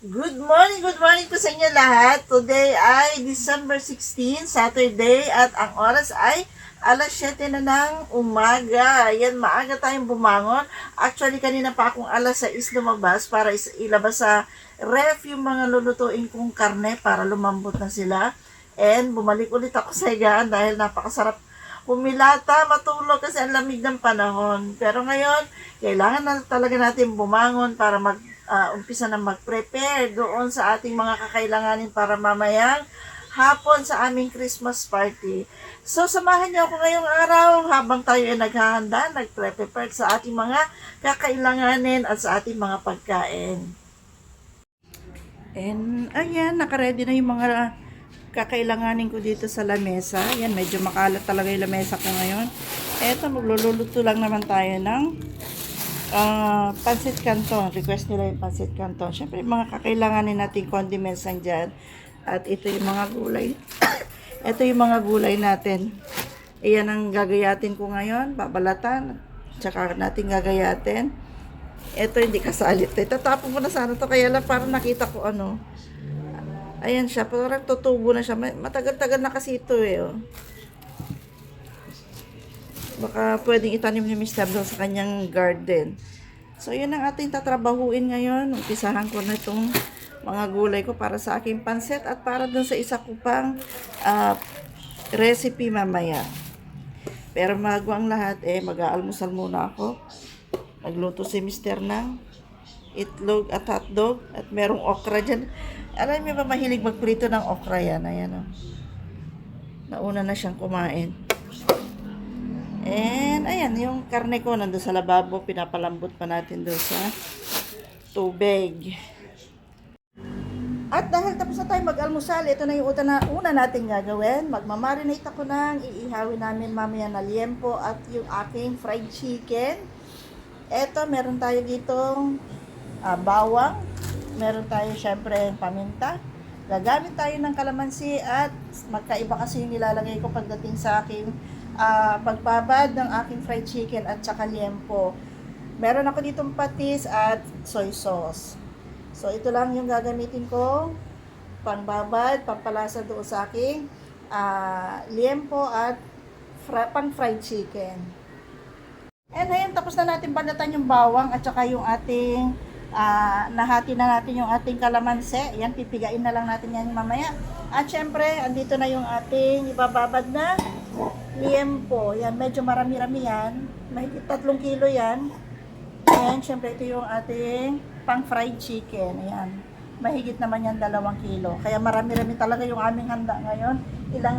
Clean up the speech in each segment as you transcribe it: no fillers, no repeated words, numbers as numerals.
Good morning po sa inyo lahat. Today ay December 16, Saturday, at ang oras ay alas 7 na ng umaga. Yan, maaga tayong bumangon. Actually, kanina pa akong alas 6 lumabas para ilabas sa ref yung mga lulutuin kong karne para lumambot na sila. And bumalik ulit ako sa higaan dahil napakasarap humilata, matulog kasi ang lamig ng panahon. Pero ngayon, kailangan na talaga natin bumangon para umpisa na mag-prepare doon sa ating mga kakailanganin para mamayang hapon sa aming Christmas party. So, samahan niyo ako ngayong araw habang tayo ay naghahanda, nag-prepare sa ating mga kakailanganin at sa ating mga pagkain. And, ayan, nakaready na yung mga kakailanganin ko dito sa lamesa. Ayan, medyo makalat talaga yung lamesa ko ngayon. Eto, magluluto lang naman tayo ng pancit canton. Request nila yung pancit canton. Siyempre, mga kakailanganin nating condiments nandyan. At ito yung mga gulay. Ito yung mga gulay natin. Iyan ang gagayatin ko ngayon. Babalatan. Tsaka natin gagayatin. Ito hindi kasalit. Tatapon ko na sana to. Kaya lang parang nakita ko ano. Ayan siya. Parang tutubo na siya. Matagal-tagal na kasi ito eh. Oh. Baka pwedeng itanim ni Mr. doon sa kanyang garden. So, yun ang ating tatrabahuin ngayon. Umpisahan ko na itong mga gulay ko para sa aking pansit at para dun sa isa ko pang recipe mamaya. Pero bago ang lahat, mag-aalmusal muna ako. Nagluto si Mr. ng itlog at hotdog at merong okra dyan. Alam niyo ba, mahilig magprito ng okra yan. Ayan o. Nauna na siyang kumain. And, ayan, yung karne ko nandun sa lababo, pinapalambot pa natin doon sa tubig. At dahil tapos na tayo mag-almusal, ito na yung una natin gagawin. Magmamarinate ako ng iihawin namin mamaya na liempo at yung aking fried chicken. Ito, meron tayo ditong bawang. Meron tayo syempre paminta. Gagamit tayo ng kalamansi at magkaiba kasi yung nilalagay ko pagdating sa aking pagbabad ng aking fried chicken at saka liempo. Meron ako ditong patis at soy sauce. So, ito lang yung gagamitin ko pangbabad, pampalasa doon sa aking liempo at pang fried chicken. And ayun, tapos na natin balatan yung bawang at saka yung ating nahati na natin yung ating kalamansi. Yan, pipigain na lang natin yan mamaya. At syempre, andito na yung ating ibababad na liempo. Yan, medyo marami-rami yan. Mahigit 3 kilo yan. And syempre, ito yung ating pang fried chicken. Ayan. Mahigit naman yan 2 kilo. Kaya marami-rami talaga yung aming handa ngayon. Ilang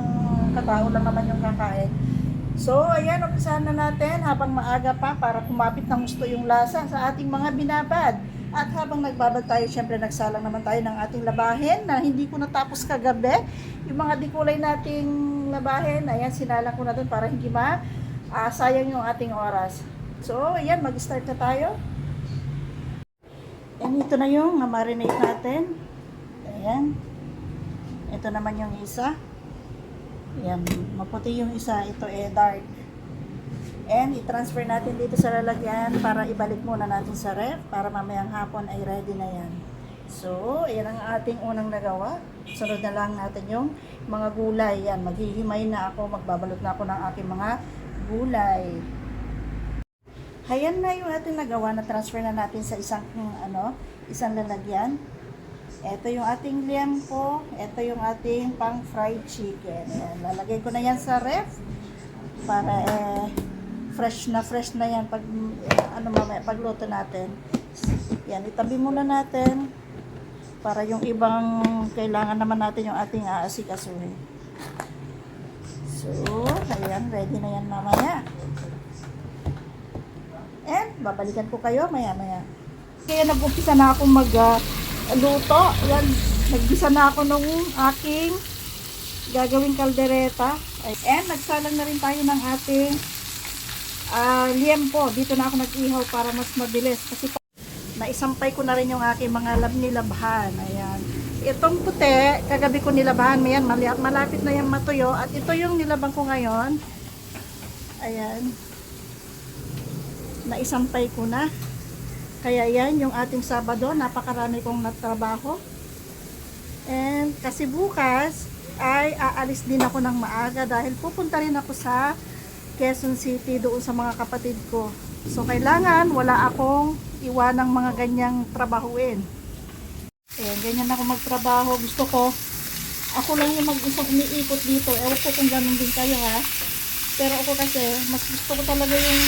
katao lang naman yung kakain. So, ayan, umpisahan na natin habang maaga pa para kumapit ng gusto yung lasa sa ating mga binabad. At habang nagbabad tayo, syempre nagsalang naman tayo ng ating labahin na hindi ko natapos kagabi. Yung mga dikulay nating labahin, ayan, sinalang ko na dun para hindi sayang yung ating oras. So, ayan, mag-start na tayo. And ito na yung marinate natin. Ayan. Ito naman yung isa. Ayan, maputi yung isa. Ito dark. And i-transfer natin dito sa lalagyan para ibalik muna natin sa ref para mamayang hapon ay ready na yan. So, ayan ang ating unang nagawa. Sunod na lang natin yung mga gulay. Yan, maghihimay na ako. Magbabalot na ako ng aking mga gulay. Ayan na yung ating nagawa na transfer na natin sa isang lalagyan. Ito yung ating liempo. Ito yung ating pang fried chicken. Ayan, lalagay ko na yan sa ref para fresh na yan pag mamaya pagluto natin. Yan, itabi muna natin para yung ibang kailangan naman natin yung ating aasikasuhin. So, ayan, ready na yan mamaya. And babalikan ko kayo maya-maya. Kaya nag-umpisa na akong magluto. Yan, nagbisa na ako nung aking gagawing kaldereta. And nagsalang na rin tayo ng ating liempo. Dito na ako nag-ihaw para mas mabilis. Kasi naisampay ko na rin yung aking mga nilabhan. Ayan. Itong puti, kagabi ko nilabahan. Ayan, malapit na yung matuyo. At ito yung nilabhan ko ngayon. Ayan. Naisampay ko na. Kaya yan, yung ating Sabado, napakarami kong natrabaho. And kasi bukas ay aalis din ako ng maaga dahil pupunta rin ako sa Quezon City doon sa mga kapatid ko. So kailangan wala akong iwanang mga ganyang trabahuin. Ayan, ganyan ako magtrabaho. Gusto ko, ako lang yung mag-isang umiikot dito. Ewan ko kung ganun din kayo ha. Pero ako kasi, mas gusto ko talaga yung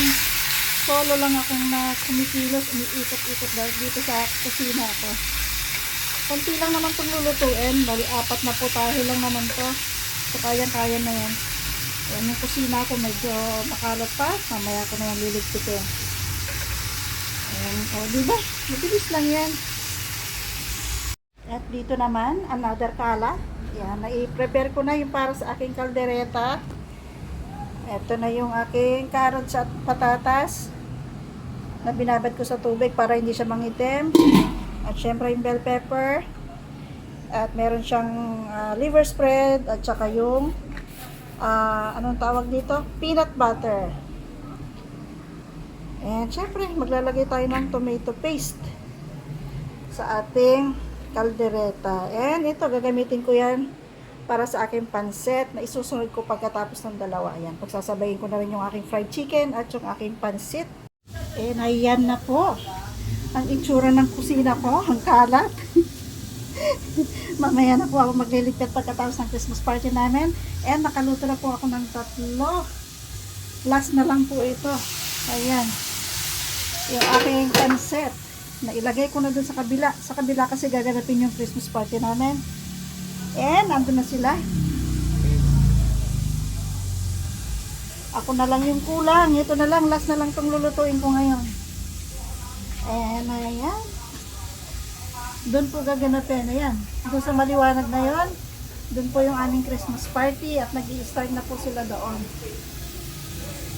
solo lang akong na kumikilos, umiikot-ikot dito sa kusina ko. Konti lang naman itong lulutuin. Bali, 4 na putahe lang naman to. So, kayang-kaya na yan. Ayan, yung kusina ko medyo makalat pa. Mamaya ko na yung liligpitin. Ayan, o, diba? Mabilis lang yan. At dito naman, another kalat. Ayan, nai-prepare ko na yung para sa aking kaldereta. Ito na yung aking carrots at patatas na binabad ko sa tubig para hindi siya mangitim. At syempre yung bell pepper. At meron siyang liver spread at saka yung anong tawag dito? Peanut butter. And syempre maglalagay tayo ng tomato paste sa ating kaldereta. And ito gagamitin ko yan para sa aking pansit na isusunod ko pagkatapos ng dalawa. Ayan, pagsasabayin ko na rin yung aking fried chicken at yung aking pansit. And ayan na po ang itsura ng kusina ko, ang kalat. Mamaya na po ako magliligpit pagkatapos ng Christmas party namin. And nakaluto na po ako ng 3. Last na lang po ito. Ayan, yung aking pansit na ilagay ko na dun sa kabila. Sa kabila kasi gaganapin yung Christmas party namin. And andun na sila. Ako na lang yung kulang. Ito na lang, last na lang itong lulutuin ko ngayon. And ayan. Doon po gaganapin. Ayan. Doon sa maliwanag na yon. Doon po yung aming Christmas party at nag-i-start na po sila doon.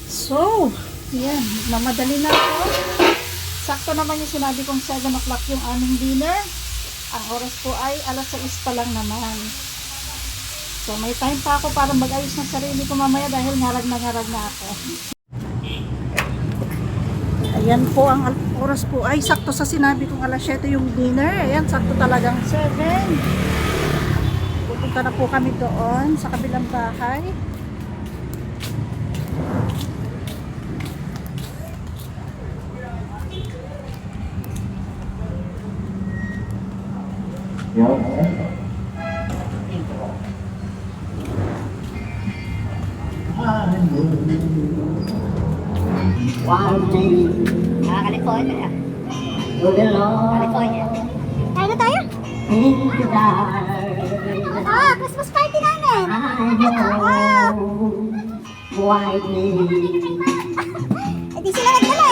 So, ayan. Mamadali na ako. Sakto naman yung sinabi kong 7 o'clock yung aming dinner. Ang oras po ay 6:00 pa lang naman. So may time pa ako para mag-ayos ng sarili ko mamaya dahil ngarag na ako. Ayan po ang oras po ay sakto sa sinabi kong 7:00 yung dinner. Ayan, sakto talagang 7. Pupunta na po kami doon sa kabilang bahay. California. California. Tayo na tayo? Christmas party namin. Eh di sila nagdala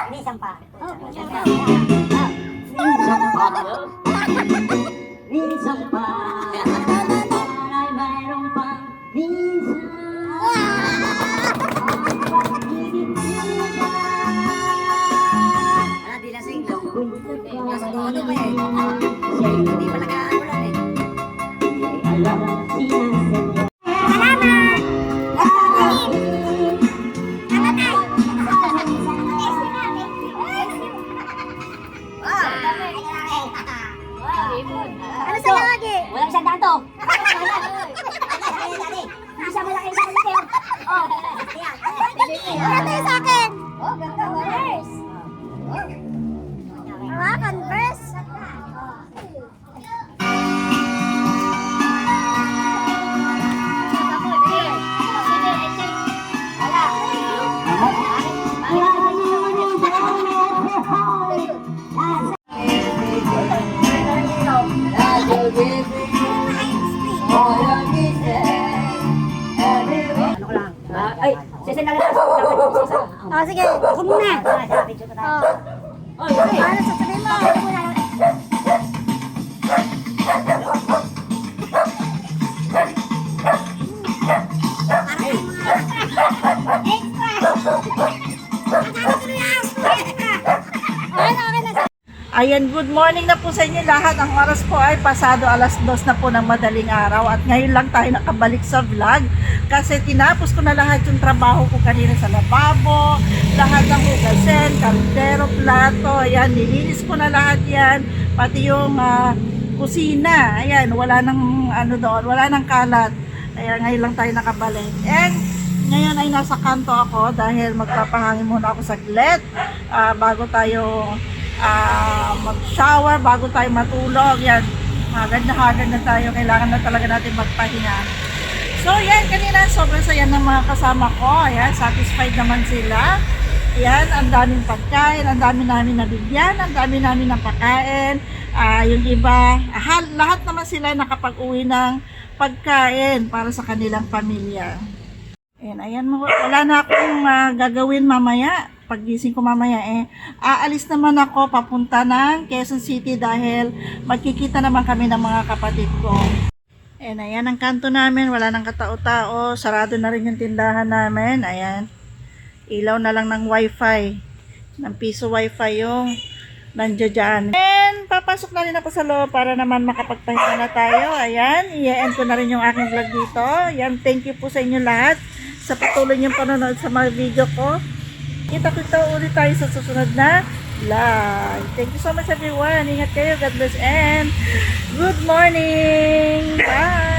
Minsan pa. Minsan pa. Ay mayroon pang minsan. Di lasing lang. Nasa todo ba eh. Hindi pa nag-aaral eh. Ay, sisend na lang ako. Oh, sige. Ako muna. Video ko tayo. Oh, ano sasabihin mo? Ako muna. Ayan, good morning na po sa inyo lahat. Ang oras po ay pasado 2:00 na po ng madaling araw at ngayon lang tayo nakabalik sa vlog kasi tinapos ko na lahat yung trabaho ko kanina sa lababo, lahat ng hugasin, kaldero, plato, ayan, nilinis ko na lahat yan, pati yung kusina, ayan, wala nang ano doon, wala nang kalat. Ayan, ngayon lang tayo nakabalik. And ngayon ay nasa kanto ako dahil magpapahangin muna ako saglit bago tayo mag-shower, bago tayo matulog. Yan, hagad na tayo, kailangan na talaga natin magpahinga. So yan, kanina sobrang saya ng mga kasama ko. Ayan, satisfied naman sila. Ayan, ang daming pagkain, ang dami namin nabigyan, ang dami namin napakain. Yung iba, lahat naman sila nakapag-uwi ng pagkain para sa kanilang pamilya. Ayan, wala na akong gagawin mamaya. Paggising ko mamaya aalis naman ako papunta ng Quezon City dahil magkikita naman kami ng mga kapatid ko. Ayan ang kanto namin, wala nang katao-tao, sarado na rin yung tindahan namin. Ayan, ilaw na lang ng wifi, ng piso wifi yung nandiyan dyan. And papasok na rin ako sa loob para naman makapagpahinga na tayo. Ayan, i-end ko na rin yung aking vlog dito. Ayan, thank you po sa inyo lahat sa patuloy niyong panonood sa mga video ko. Kita-kita ulit tayo sa susunod na live. Thank you so much everyone. Ingat kayo. God bless and good morning. Bye!